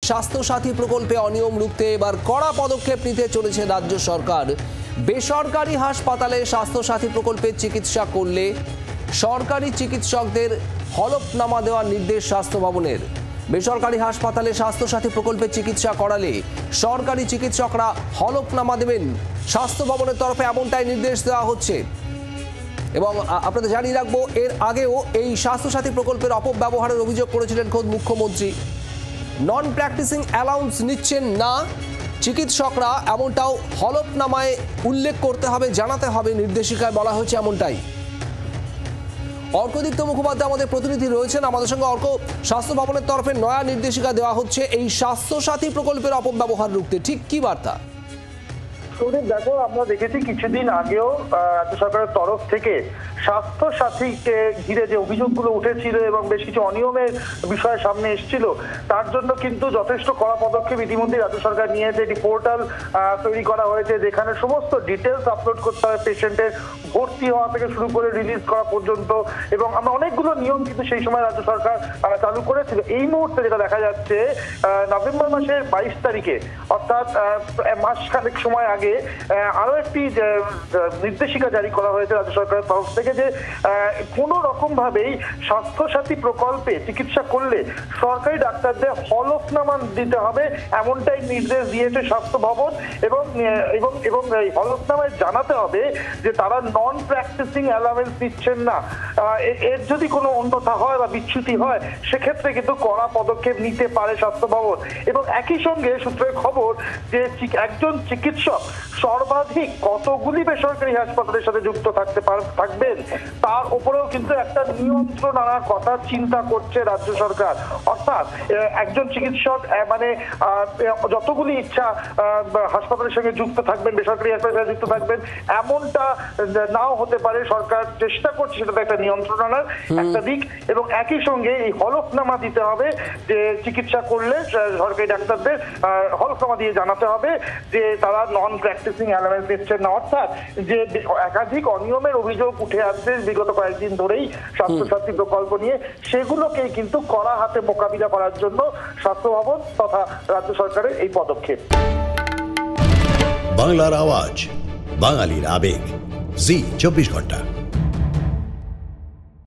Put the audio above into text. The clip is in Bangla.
স্বাস্থ্যসাথী প্রকল্পে অনিয়ম রুখতে এবার কড়া পদক্ষেপ নিতে চলেছে রাজ্য সরকার। বেসরকারি হাসপাতালে স্বাস্থ্যসাথী প্রকল্পের চিকিৎসা করলে সরকারি চিকিৎসকদের হলফনামা দেওয়ার নির্দেশ স্বাস্থ্য ভবনের। বেসরকারি হাসপাতালে স্বাস্থ্যসাথী প্রকল্পের চিকিৎসা করালে সরকারি চিকিৎসকরা হলফনামা দেবেন। স্বাস্থ্য ভবনের তরফে এমনটাই নির্দেশ দেওয়া হচ্ছে। এবং আপনাদের জানিয়ে রাখবো, এর আগেও এই স্বাস্থ্যসাথী প্রকল্পের অপব্যবহারের অভিযোগ করেছিলেন খোদ মুখ্যমন্ত্রী। নন প্র্যাকটিসিং অ্যালাউন্স নিচ্ছেন না চিকিৎসকরা, এমনটাও হলফনামায় উল্লেখ করতে হবে, জানাতে হবে, নির্দেশিকায় বলা হয়েছে এমনটাই। অর্কদীপ্ত মুখোপাধ্যায় আমাদের প্রতিনিধি রয়েছেন আমাদের সঙ্গে। অর্ক, স্বাস্থ্য ভবনের তরফে নয়া নির্দেশিকা দেওয়া হচ্ছে এই স্বাস্থ্যসাথী প্রকল্পের অপব্যবহার রুখতে, ঠিক কি বার্তা? দেখো, আমরা দেখেছি কিছুদিন আগেও রাজ্য সরকারের তরফ থেকে স্বাস্থ্য সাথীকে ঘিরে যে অভিযোগগুলো উঠেছিল এবং বেশ কিছু অনিয়মের বিষয় সামনে এসেছিল, তার জন্য কিন্তু যথেষ্ট কড়া পদক্ষেপ ইতিমধ্যে রাজ্য সরকার নিয়েছে। একটি পোর্টাল তৈরি করা হয়েছে যেখানে সমস্ত ডিটেলস আপলোড করতে হবে, পেশেন্টের ভর্তি হওয়া থেকে শুরু করে রিলিজ করা পর্যন্ত, এবং আমরা অনেকগুলো নিয়ম কিন্তু সেই সময় রাজ্য সরকার চালু করেছিল। এই মুহূর্তে যেটা দেখা যাচ্ছে, নভেম্বর মাসের 22 তারিখে অর্থাৎ মাসখানেক সময় আগে আরো একটি নির্দেশিকা জারি করা হয়েছে রাজ্য সরকারের তরফ থেকে যে কোনো রকম ভাবেই স্বাস্থ্যসাথী প্রকল্পে চিকিৎসা করলে সরকারি ডাক্তারদের হলফনামা দিতে হবে, এমনটাই নির্দেশ দিয়েছে স্বাস্থ্য ভবন। এবং এবং এবং এই হলফনামায় জানাতে হবে যে তারা নন প্র্যাকটিসিং অ্যালাউন্স দিচ্ছেন না। এর যদি কোনো অন্যথা হয় বা বিচ্যুতি হয়, সেক্ষেত্রে কিন্তু কড়া পদক্ষেপ নিতে পারে স্বাস্থ্য ভবন। এবং একই সঙ্গে সূত্রের খবর যে একজন চিকিৎসক সর্বাধিক কতগুলি বেসরকারি হাসপাতালের সাথে যুক্ত থাকবেন তার উপরেও কিন্তু একটা নিয়ন্ত্রণ আনার কথা চিন্তা করছে রাজ্য সরকার। অর্থাৎ একজন চিকিৎসক মানে যতগুলি ইচ্ছা হাসপাতালের সঙ্গে যুক্ত থাকবেন, বেসরকারি হাসপাতালের সাথে যুক্ত থাকবেন, এমনটা নাও হতে পারে। সরকার চেষ্টা করছে সেটাতে একটা নিয়ন্ত্রণ আনার একটা দিক। এবং একই সঙ্গে এই হলফনামা দিতে হবে যে চিকিৎসা করলে সরকারি ডাক্তারদের হলফনামা দিয়ে জানাতে হবে যে তারা নন প্র্যাকটিসিং অ্যালাউন্স দিচ্ছেন না। অর্থাৎ যে একাধিক অনিয়মের অভিযোগ উঠে আসছে বিগত কয়েকদিন ধরেই স্বাস্থ্যসাথী প্রকল্প নিয়ে, সেগুলোকে কিন্তু কড়া হাতে মোকাবিলা করার জন্য স্বাস্থ্য ভবন তথা রাজ্য সরকারের এই পদক্ষেপ। বাংলার আওয়াজ, বাঙালির আবেগ, জি 24 ঘন্টা।